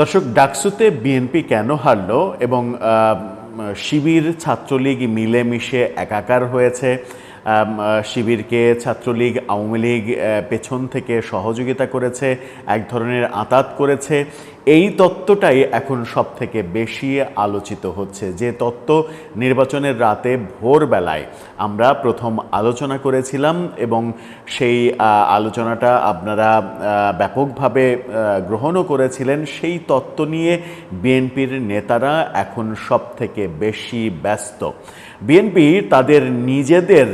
দর্শক, ডাকসুতে বিএনপি কেন হারলো এবং শিবির ছাত্রলীগ মিলেমিশে একাকার হয়েছে, শিবিরকে ছাত্রলীগ আওয়ামী লীগ পেছন থেকে সহযোগিতা করেছে, এক ধরনের আঁতাত করেছে, এই তত্ত্বটাই এখন সব থেকে বেশি আলোচিত হচ্ছে। যে তত্ত্ব নির্বাচনের রাতে ভোরবেলায় আমরা প্রথম আলোচনা করেছিলাম এবং সেই আলোচনাটা আপনারা ব্যাপকভাবে গ্রহণও করেছিলেন, সেই তত্ত্ব নিয়ে বিএনপির নেতারা এখন সব থেকে বেশি ব্যস্ত। বিএনপি তাদের নিজেদের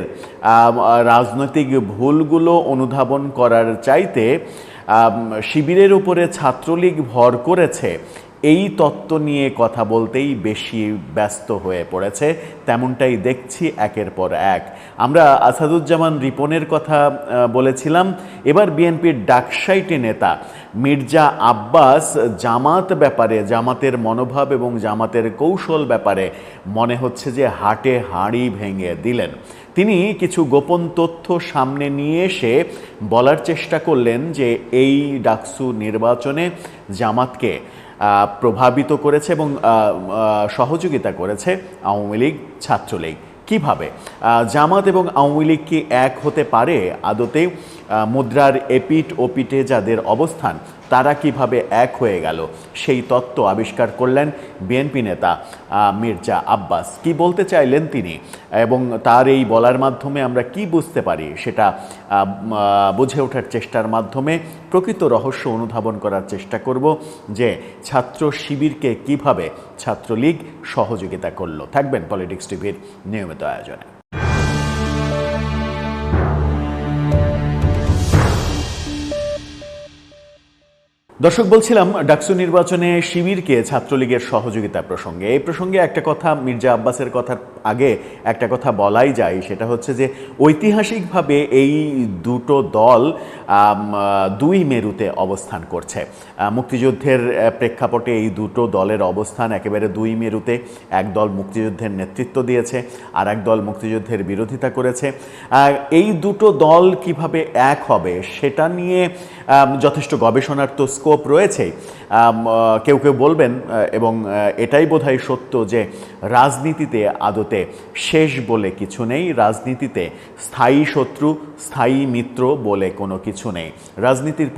রাজনৈতিক ভুলগুলো অনুধাবন করার চাইতে শিবিরের উপরে ছাত্রলীগ ভর করেছে এই তত্ত্ব নিয়ে কথা বলতেই বেশি ব্যস্ত হয়ে পড়েছে। তেমনটাই দেখছি একের পর এক। আমরা আসাদুজ্জামান রিপনের কথা বলেছিলাম, এবার বিএনপির ডাকসাইটে নেতা মির্জা আব্বাস জামাত ব্যাপারে, জামাতের মনোভাব এবং জামাতের কৌশল ব্যাপারে মনে হচ্ছে যে হাটে হাঁড়ি ভেঙে দিলেন। তিনি কিছু গোপন তথ্য সামনে নিয়ে এসে বলার চেষ্টা করলেন যে এই ডাকসু নির্বাচনে জামাতকে প্রভাবিত করেছে এবং সহযোগিতা করেছে আওয়ামী লীগ ছাত্রলীগ। কিভাবে জামাত এবং আওয়ামী লীগ কি এক হতে পারে আদতে? মুদ্রার এপিঠ ওপিঠে যাদের অবস্থান তারা কিভাবে এক হয়ে গেল, সেই তত্ত্ব আবিষ্কার করলেন বিএনপি নেতা মির্জা আব্বাস। কি বলতে চাইলেন তিনি এবং তার এই বলার মাধ্যমে আমরা কি বুঝতে পারি সেটা বুঝে ওঠার চেষ্টার মাধ্যমে প্রকৃত রহস্য অনুধাবন করার চেষ্টা করব যে ছাত্র শিবিরকে কিভাবে ছাত্রলীগ সহযোগিতা করলো। থাকবেন পলিটিক্স টিভির নিয়মিত আয়োজনে। দর্শক, বলছিলাম ডাকসু নির্বাচনে শিবিরকে ছাত্রলীগের সহযোগিতা প্রসঙ্গে। এই প্রসঙ্গে একটা কথা, মির্জা আব্বাসের কথার আগে একটা কথা বলাই যায়, সেটা হচ্ছে যে ঐতিহাসিকভাবে এই দুটো দল দুই মেরুতে অবস্থান করছে। মুক্তিযুদ্ধের প্রেক্ষাপটে এই দুটো দলের অবস্থান একেবারে দুই মেরুতে। এক দল মুক্তিযুদ্ধের নেতৃত্ব দিয়েছে, আর এক দল মুক্তিযুদ্ধের বিরোধিতা করেছে। এই দুটো দল কিভাবে এক হবে সেটা নিয়ে যথেষ্ট গবেষণার তো স্কোপ রয়েছে। কেউ কেউ বলবেন, এবং এটাই বোধহয় সত্য, যে রাজনীতিতে আদতে শেষ বলে কিছু নেই, রাজনীতিতে স্থায়ী শত্রু স্থায়ী মিত্র বলে কোনো কিছু নেই। রাজনীতির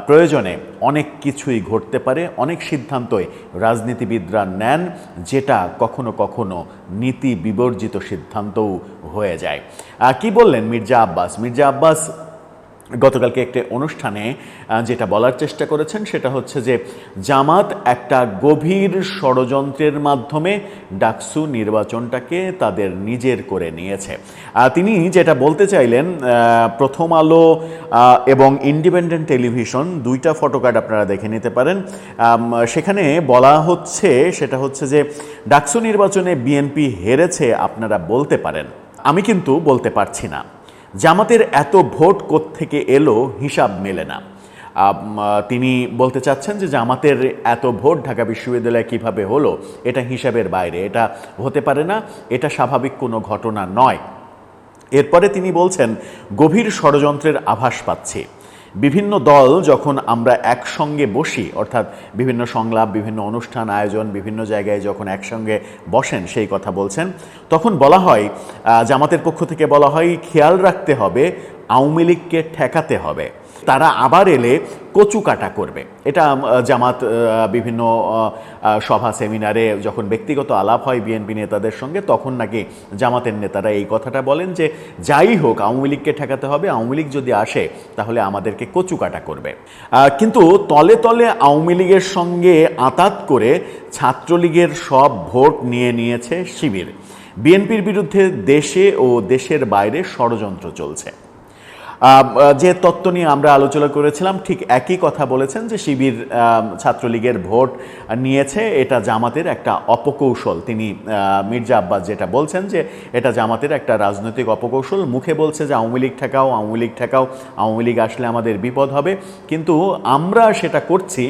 প্রয়োজনে অনেক কিছুই ঘটতে পারে, অনেক সিদ্ধান্তই রাজনীতিবিদরা নেন যেটা কখনো কখনো নীতি বিবর্জিত সিদ্ধান্তও হয়ে যায়। কি বললেন মির্জা আব্বাস? মির্জা আব্বাস গতকালকে একটি অনুষ্ঠানে যেটা বলার চেষ্টা করেছেন সেটা হচ্ছে যে জামাত একটা গভীর ষড়যন্ত্রের মাধ্যমে ডাকসু নির্বাচনটাকে তাদের নিজের করে নিয়েছে। তিনি যেটা বলতে চাইলেন, প্রথম আলো এবং ইন্ডিপেন্ডেন্ট টেলিভিশন দুইটা ফটোকার্ড আপনারা দেখে নিতে পারেন। সেখানে বলা হচ্ছে সেটা হচ্ছে যে ডাকসু নির্বাচনে বিএনপি হেরেছে আপনারা বলতে পারেন, আমি কিন্তু বলতে পারছি না। জামাতের এত ভোট কোত্থেকে এলো হিসাব মেলে না। তিনি বলতে চাচ্ছেন যে জামাতের এত ভোট ঢাকা বিশ্ববিদ্যালয়ে কিভাবে হলো এটা হিসাবের বাইরে, এটা হতে পারে না, এটা স্বাভাবিক কোনো ঘটনা নয়। এরপরে তিনি বলছেন গভীর ষড়যন্ত্রের আভাস পাচ্ছি। বিভিন্ন দল যখন আমরা একসঙ্গে বসি, অর্থাৎ বিভিন্ন সংলাপ, বিভিন্ন অনুষ্ঠান আয়োজন, বিভিন্ন জায়গায় যখন একসঙ্গে বসেন সেই কথা বলছেন, তখন বলা হয়, জামাতের পক্ষ থেকে বলা হয়, খেয়াল রাখতে হবে আওয়ামী লীগকে ঠেকাতে হবে, তারা আবার এলে কচু কাটা করবে। এটা জামাত বিভিন্ন সভা সেমিনারে যখন ব্যক্তিগত আলাপ হয় বিএনপি নেতাদের সঙ্গে, তখন নাকি জামাতের নেতারা এই কথাটা বলেন যে যাই হোক আওয়ামী লীগকে ঠেকাতে হবে, আওয়ামী লীগ যদি আসে তাহলে আমাদেরকে কচু কাটা করবে। কিন্তু তলে তলে আওয়ামী লীগের সঙ্গে আঁতাত করে ছাত্রলীগের সব ভোট নিয়ে নিয়েছে শিবির। বিএনপির বিরুদ্ধে দেশে ও দেশের বাইরে ষড়যন্ত্র চলছে। যে তত্ত্ব নিয়ে আমরা আলোচনা করেছিলাম ঠিক একই কথা বলেছেন যে শিবির ছাত্রলীগের ভোট নিয়েছে, এটা জামাতের একটা অপকৌশল। তিনি মির্জা আব্বাস যেটা বলছেন যে এটা জামাতের একটা রাজনৈতিক অপকৌশল। মুখে বলছে যে আওয়ামী লীগ ঠেকাও, আওয়ামী লীগ ঠেকাও, আওয়ামী লীগ আসলে আমাদের বিপদ হবে, কিন্তু আমরা সেটা করছি,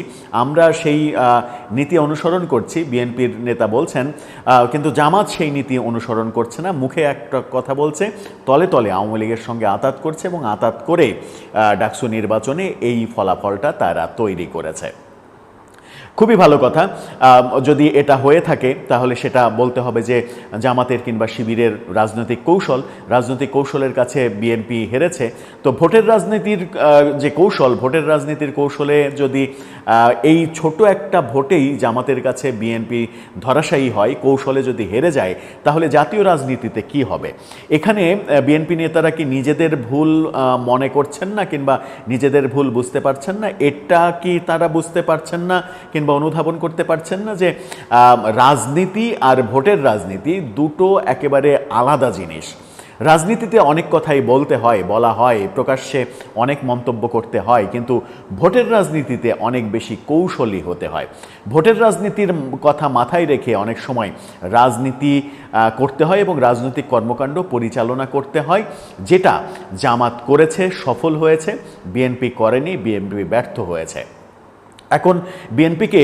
আমরা সেই নীতি অনুসরণ করছি, বিএনপির নেতা বলছেন, কিন্তু জামাত সেই নীতি অনুসরণ করছে না। মুখে একটা কথা বলছে, তলে তলে আওয়ামী লীগের সঙ্গে আঁতাত করছে এবং আঁতাত করে ডাকসু নির্বাচনে এই ফলাফলটা তারা তৈরি করেছে। খুবই ভালো কথা। যদি এটা হয়ে থাকে তাহলে সেটা বলতে হবে যে জামাতের কিংবা শিবিরের রাজনৈতিক কৌশলের কাছে বিএনপি হেরেছে। তো ভোটের রাজনীতির যে কৌশল, ভোটের রাজনীতির কৌশলে যদি এই ছোট একটা ভোটেই জামাতের কাছে বিএনপি ধরাশায়ী হয়, কৌশলে যদি হেরে যায়, তাহলে জাতীয় রাজনীতিতে কি হবে? এখানে বিএনপি নেতারা কি নিজেদের ভুল মনে করছেন না কিংবা নিজেদের ভুল বুঝতে পারছেন না? এটা কি তারা বুঝতে পারছেন না কিংবা অনুধাবন করতে পারছেন না যে রাজনীতি আর ভোটের রাজনীতি দুটো একেবারে আলাদা জিনিস? রাজনীতিতে অনেক কথাই বলা হয়, প্রকাশ্যে অনেক মন্তব্য করতে হয়, কিন্তু ভোটের রাজনীতিতে অনেক বেশি কৌশলী হতে হয়। ভোটের রাজনীতির কথা মাথায় রেখে অনেক সময় রাজনীতি করতে হয় এবং রাজনৈতিক কর্মকাণ্ড পরিচালনা করতে হয়, যেটা জামাত করেছে, সফল হয়েছে, বিএনপি করেনি, বিএনপি ব্যর্থ হয়েছে। এখন বিএনপিকে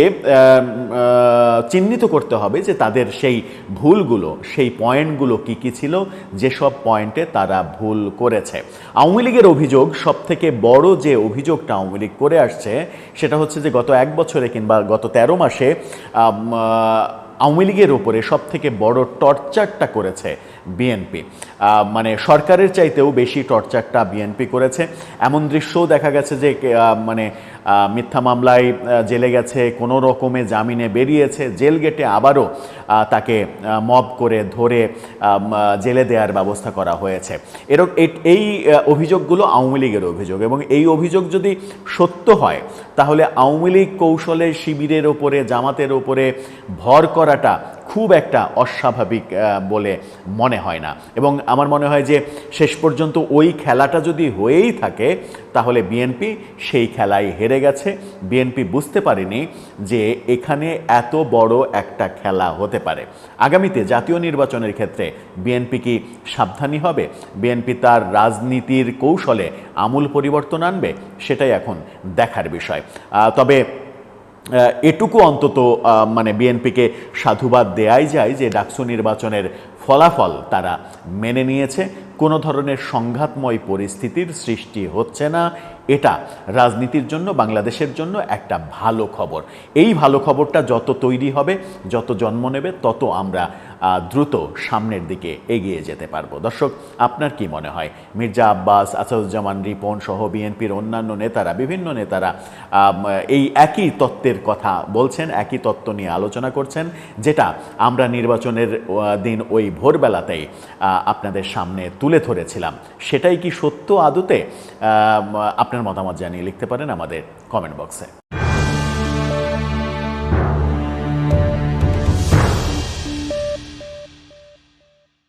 চিহ্নিত করতে হবে যে তাদের সেই ভুলগুলো, সেই পয়েন্টগুলো কি কি ছিল, যেসব পয়েন্টে তারা ভুল করেছে। আওয়ামী লীগের অভিযোগ, সবথেকে বড় যে অভিযোগটা আওয়ামী লীগ করে আসছে সেটা হচ্ছে যে গত 1 বছরে কিংবা গত 13 মাসে আওয়ামী লীগের ওপরে সবথেকে বড় টর্চারটা করেছে বিএনপি। মানে সরকারের চাইতেও বেশি টর্চারটা বিএনপি করেছে। এমন দৃশ্যও দেখা গেছে যে মানে মিথ্যা মামলায় জেলে গেছে, কোনো রকমে জামিনে বেরিয়েছে, জেল গেটে আবারও তাকে মব করে ধরে জেলে দেওয়ার ব্যবস্থা করা হয়েছে। এই অভিযোগগুলো আওয়ামী লীগের অভিযোগ, এবং এই অভিযোগ যদি সত্য হয় তাহলে আওয়ামী লীগ কৌশলে শিবিরের ওপরে, জামাতের ওপরে ভর করাটা খুব একটা অস্বাভাবিক বলে মনে হয় না। এবং আমার মনে হয় যে শেষ পর্যন্ত ওই খেলাটা যদি হয়েই থাকে তাহলে বিএনপি সেই খেলায় হেরে গেছে। বিএনপি বুঝতে পারেনি যে এখানে এত বড় একটা খেলা হতে পারে। আগামীতে জাতীয় নির্বাচনের ক্ষেত্রে বিএনপি কি সাবধানী হবে? বিএনপি তার রাজনীতির কৌশলে আমূল পরিবর্তন আনবে? সেটাই এখন দেখার বিষয়। তবে এটুকু অন্তত মানে বিএনপিকে সাধুবাদ দেয়াই যায় যে ডাকসু নির্বাচনের ফলাফল তারা মেনে নিয়েছে। কোনো ধরনের সংঘাতময় পরিস্থিতির সৃষ্টি হচ্ছে না। এটা রাজনীতির জন্য, বাংলাদেশের জন্য একটা ভালো খবর। এই ভালো খবরটা যত তৈরি হবে, যত জন্ম নেবে, তত আমরা দ্রুত সামনের দিকে এগিয়ে যেতে পারবো। দর্শক, আপনার কি মনে হয়? মির্জা আব্বাস, আসাদুজ্জামান রিপন সহ বিএনপির অন্যান্য নেতারা, বিভিন্ন নেতারা এই একই তত্ত্বের কথা বলছেন, একই তত্ত্ব নিয়ে আলোচনা করছেন, যেটা আমরা নির্বাচনের দিন ওই ভোরবেলাতেই আপনাদের সামনে তুলে ধরেছিলাম। সেটাই কি সত্য আদতে? আপনার মতামত জানিয়ে লিখতে পারেন আমাদের কমেন্ট বক্সে।